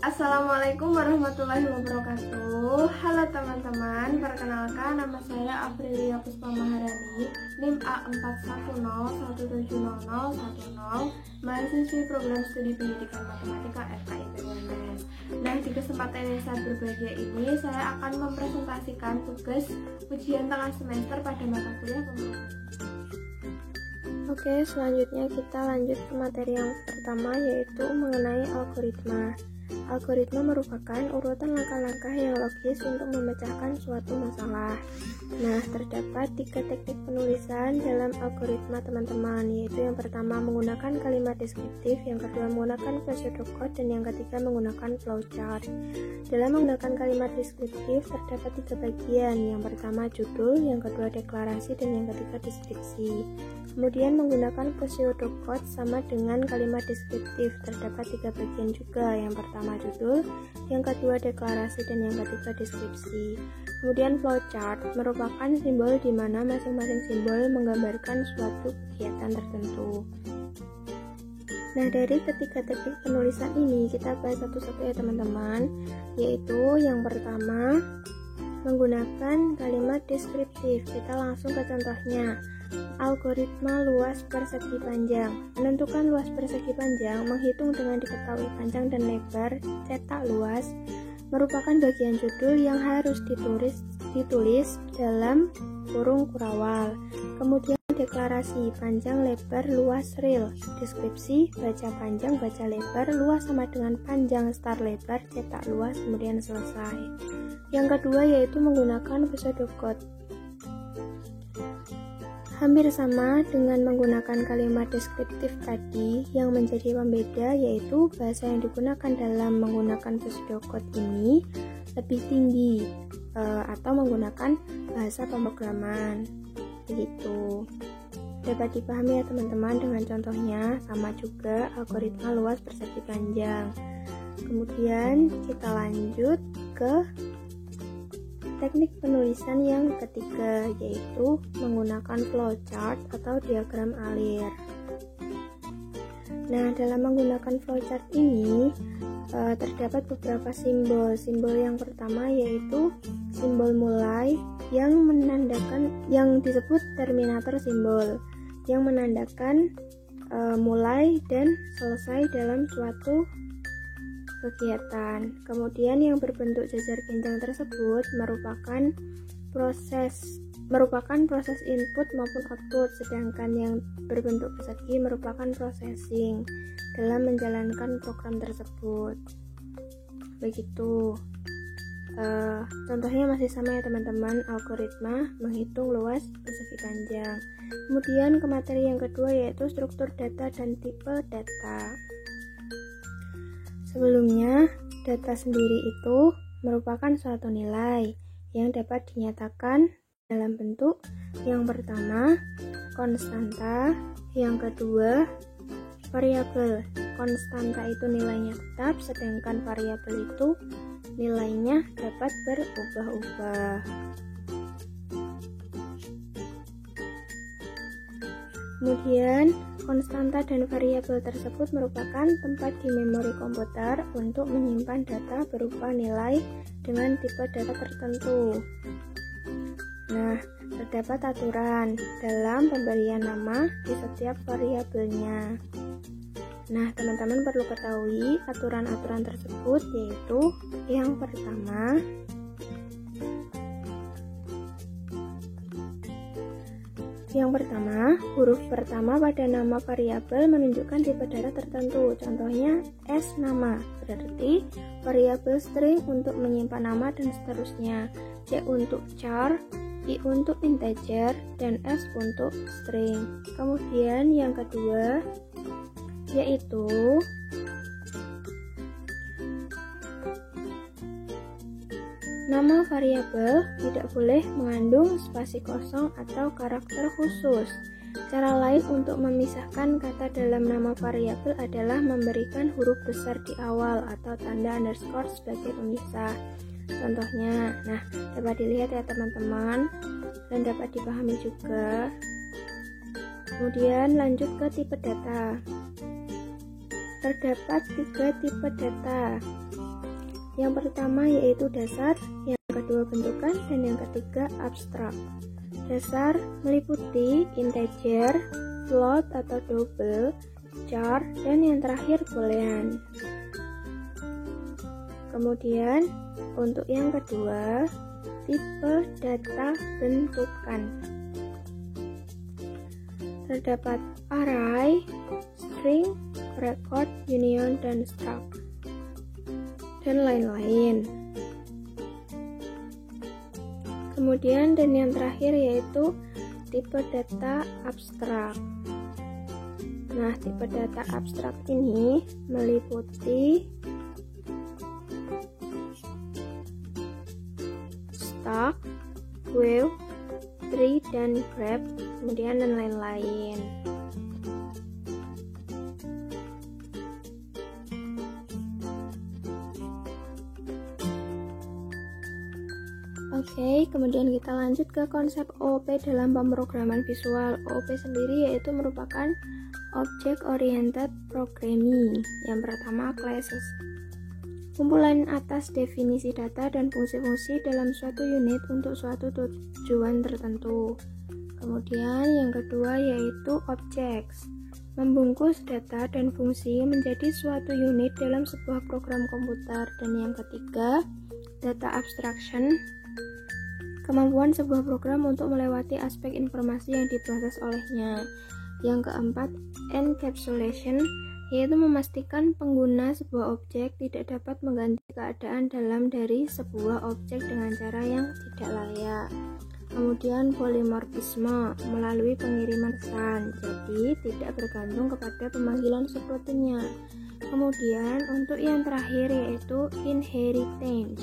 Assalamualaikum warahmatullahi wabarakatuh. Halo teman-teman, perkenalkan nama saya Aprilia Puspa Maharani, NIM A4101700010, mahasiswi program studi pendidikan matematika FKIP UNS. Nah, di kesempatan yang sangat berbahagia ini, saya akan mempresentasikan tugas ujian tengah semester pada mata kuliah pemrograman. Oke, selanjutnya kita lanjut ke materi yang pertama, yaitu mengenai algoritma. Algoritma merupakan urutan langkah-langkah yang logis untuk memecahkan suatu masalah. Nah, terdapat 3 teknik penulisan dalam algoritma teman-teman, yaitu yang pertama menggunakan kalimat deskriptif, yang kedua menggunakan pseudocode, dan yang ketiga menggunakan flowchart. Dalam menggunakan kalimat deskriptif terdapat 3 bagian, yang pertama judul, yang kedua deklarasi, dan yang ketiga deskripsi. Kemudian menggunakan pseudocode sama dengan kalimat deskriptif, terdapat 3 bagian juga, yang pertama judul, yang kedua deklarasi, dan yang ketiga deskripsi. Kemudian flowchart merupakan simbol di mana masing-masing simbol menggambarkan suatu kegiatan tertentu. Nah, dari ketiga teknik penulisan ini kita bahas satu-satu ya teman-teman, yaitu yang pertama menggunakan kalimat deskriptif. Kita langsung ke contohnya. Algoritma luas persegi panjang. Menentukan luas persegi panjang, menghitung dengan diketahui panjang dan lebar cetak luas, merupakan bagian judul yang harus ditulis dalam kurung kurawal. Kemudian deklarasi, panjang, lebar, luas, real. Deskripsi, baca panjang, baca lebar, luas sama dengan panjang, star lebar, cetak luas, kemudian selesai. Yang kedua yaitu menggunakan pseudocode. Hampir sama dengan menggunakan kalimat deskriptif tadi, yang menjadi pembeda yaitu bahasa yang digunakan dalam menggunakan pseudocode ini lebih tinggi atau menggunakan bahasa pemrograman. Begitu. Dapat dipahami ya teman-teman dengan contohnya, sama juga algoritma luas persegi panjang. Kemudian kita lanjut ke teknik penulisan yang ketiga, yaitu menggunakan flowchart atau diagram alir. Nah, dalam menggunakan flowchart ini terdapat beberapa simbol. Simbol yang pertama yaitu simbol mulai yang disebut terminator simbol, yang menandakan mulai dan selesai dalam suatu kegiatan. Kemudian yang berbentuk jajar genjang tersebut merupakan proses input maupun output, sedangkan yang berbentuk persegi merupakan processing dalam menjalankan program tersebut. Begitu. Contohnya masih sama ya teman-teman, algoritma menghitung luas persegi panjang. Kemudian ke materi yang kedua yaitu struktur data dan tipe data. Sebelumnya, data sendiri itu merupakan suatu nilai yang dapat dinyatakan dalam bentuk yang pertama, konstanta, yang kedua, variabel. Konstanta itu nilainya tetap, sedangkan variabel itu nilainya dapat berubah-ubah. Kemudian, konstanta dan variabel tersebut merupakan tempat di memori komputer untuk menyimpan data berupa nilai dengan tipe data tertentu. Nah, terdapat aturan dalam pemberian nama di setiap variabelnya. Nah, teman-teman perlu ketahui aturan-aturan tersebut, yaitu yang pertama, huruf pertama pada nama variabel menunjukkan tipe data tertentu. Contohnya S nama, berarti variabel string untuk menyimpan nama dan seterusnya. C untuk char, I untuk integer, dan S untuk string. Kemudian yang kedua yaitu nama variabel tidak boleh mengandung spasi kosong atau karakter khusus. Cara lain untuk memisahkan kata dalam nama variabel adalah memberikan huruf besar di awal atau tanda underscore sebagai pemisah. Contohnya, nah dapat dilihat ya teman-teman, dan dapat dipahami juga. Kemudian lanjut ke tipe data. Terdapat 3 tipe data. Yang pertama yaitu dasar, yang kedua bentukan, dan yang ketiga abstrak. Dasar meliputi integer, float atau double, char, dan yang terakhir boolean. Kemudian untuk yang kedua, tipe data bentukan. Terdapat array, string, record, union, dan struct, dan lain-lain. Kemudian dan yang terakhir yaitu tipe data abstrak. Nah, tipe data abstrak ini meliputi stack, wave, tree, dan graph, kemudian dan lain-lain. Oke, kemudian kita lanjut ke konsep OOP dalam pemrograman visual. OOP sendiri yaitu merupakan Object Oriented Programming. Yang pertama, classes. Kumpulan atas definisi data dan fungsi-fungsi dalam suatu unit untuk suatu tujuan tertentu. Kemudian yang kedua yaitu objects. Membungkus data dan fungsi menjadi suatu unit dalam sebuah program komputer. Dan yang ketiga, data abstraction. Kemampuan sebuah program untuk melewati aspek informasi yang diproses olehnya. Yang keempat, encapsulation, yaitu memastikan pengguna sebuah objek tidak dapat mengganti keadaan dalam dari sebuah objek dengan cara yang tidak layak. Kemudian polymorphisme, melalui pengiriman pesan, jadi tidak bergantung kepada pemanggilan subrutinnya. Kemudian untuk yang terakhir yaitu inheritance,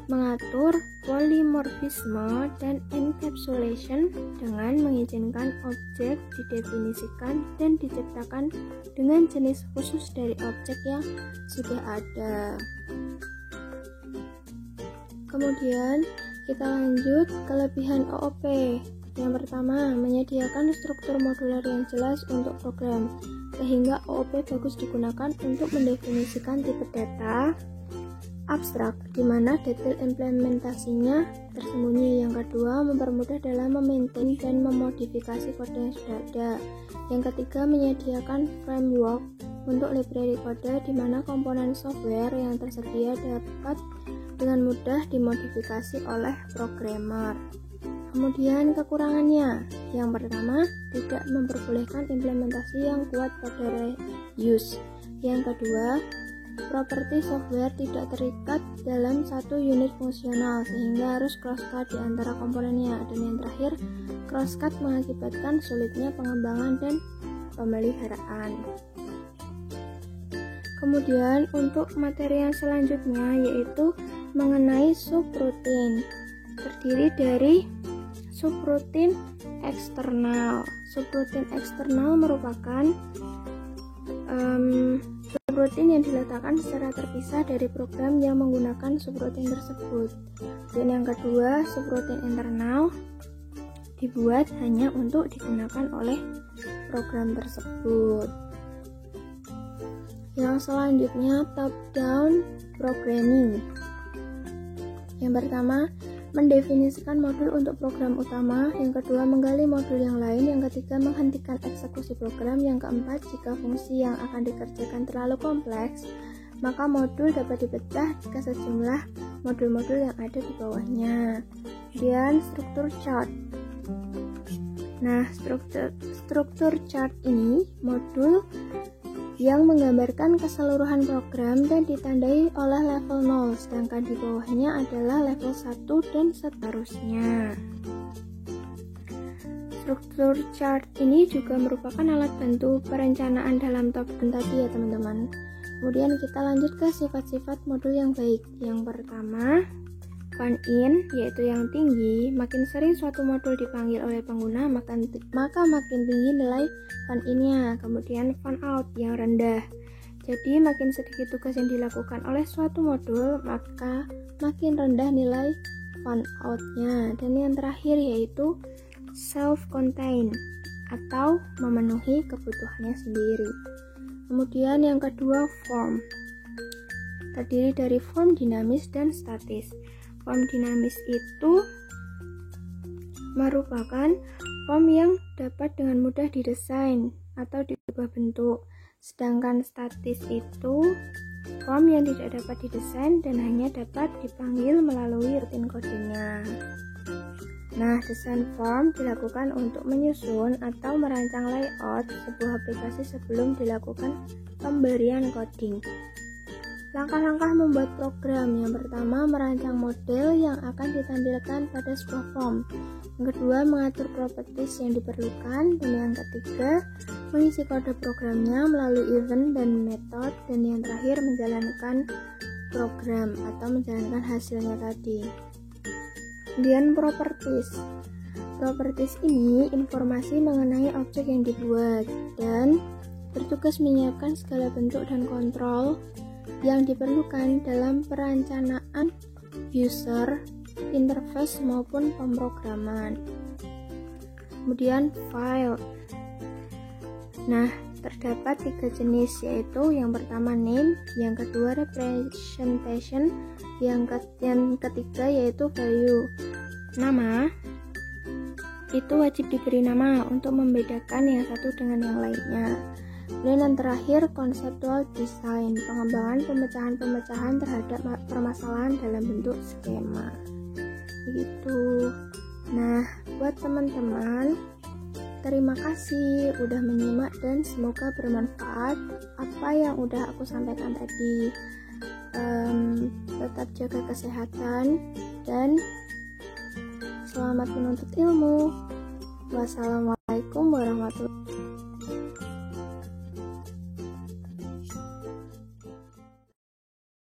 mengatur polymorphisme dan encapsulation dengan mengizinkan objek didefinisikan dan diciptakan dengan jenis khusus dari objek yang sudah ada. Kemudian kita lanjut kelebihan OOP. Yang pertama, menyediakan struktur modular yang jelas untuk program, sehingga OOP bagus digunakan untuk mendefinisikan tipe data abstrak, di mana detail implementasinya tersembunyi. Yang kedua, mempermudah dalam memaintain dan memodifikasi kode yang sudah ada. Yang ketiga, menyediakan framework untuk library kode, di mana komponen software yang tersedia dapat dengan mudah dimodifikasi oleh programmer. Kemudian kekurangannya, yang pertama, tidak memperbolehkan implementasi yang kuat pada reuse. Yang kedua, properti software tidak terikat dalam satu unit fungsional, sehingga harus crosscut di antara komponennya. Dan yang terakhir, crosscut mengakibatkan sulitnya pengembangan dan pemeliharaan. Kemudian untuk materi yang selanjutnya yaitu mengenai subroutine, terdiri dari subroutine eksternal. Subroutine eksternal merupakan subroutine yang diletakkan secara terpisah dari program yang menggunakan subroutine tersebut. Dan yang kedua, subroutine internal dibuat hanya untuk digunakan oleh program tersebut. Yang selanjutnya, top-down programming. Yang pertama, mendefinisikan modul untuk program utama. Yang kedua, menggali modul yang lain. Yang ketiga, menghentikan eksekusi program. Yang keempat, jika fungsi yang akan dikerjakan terlalu kompleks, maka modul dapat dipecah jika sejumlah modul-modul yang ada di bawahnya. Kemudian struktur chart. Nah, struktur chart ini modul yang menggambarkan keseluruhan program dan ditandai oleh level 0, sedangkan di bawahnya adalah level 1 dan seterusnya. Struktur chart ini juga merupakan alat bantu perencanaan dalam top-down tadi ya teman-teman. Kemudian kita lanjut ke sifat-sifat modul yang baik. Yang pertama, fan-in, yaitu yang tinggi. Makin sering suatu modul dipanggil oleh pengguna, maka makin tinggi nilai fan-in-nya. Kemudian fan-out, yang rendah. Jadi makin sedikit tugas yang dilakukan oleh suatu modul, maka makin rendah nilai fan-out-nya. Dan yang terakhir yaitu self-contained, atau memenuhi kebutuhannya sendiri. Kemudian yang kedua, form. Terdiri dari form dinamis dan statis. Form dinamis itu merupakan form yang dapat dengan mudah didesain atau diubah bentuk. Sedangkan statis itu form yang tidak dapat didesain dan hanya dapat dipanggil melalui rutin codingnya. Nah, desain form dilakukan untuk menyusun atau merancang layout sebuah aplikasi sebelum dilakukan pemberian coding. Langkah-langkah membuat program. Yang pertama, merancang model yang akan ditampilkan pada sebuah form. Yang kedua, mengatur properties yang diperlukan. Dan yang ketiga, mengisi kode programnya melalui event dan method. Dan yang terakhir, menjalankan program atau menjalankan hasilnya tadi. Kemudian properties. Properties ini informasi mengenai objek yang dibuat dan bertugas menyiapkan segala bentuk dan kontrol yang diperlukan dalam perencanaan user, interface maupun pemrograman. Kemudian file. Nah, terdapat 3 jenis, yaitu yang pertama name, yang kedua representation, yang ketiga yaitu value. Nama itu wajib diberi nama untuk membedakan yang satu dengan yang lainnya. Dan yang terakhir, conceptual design, pengembangan pemecahan-pemecahan terhadap permasalahan dalam bentuk skema. Begitu. Nah, buat teman-teman, terima kasih udah menyimak dan semoga bermanfaat apa yang udah aku sampaikan tadi. Tetap jaga kesehatan dan selamat menuntut ilmu. Wassalamualaikum warahmatullahi wabarakatuh.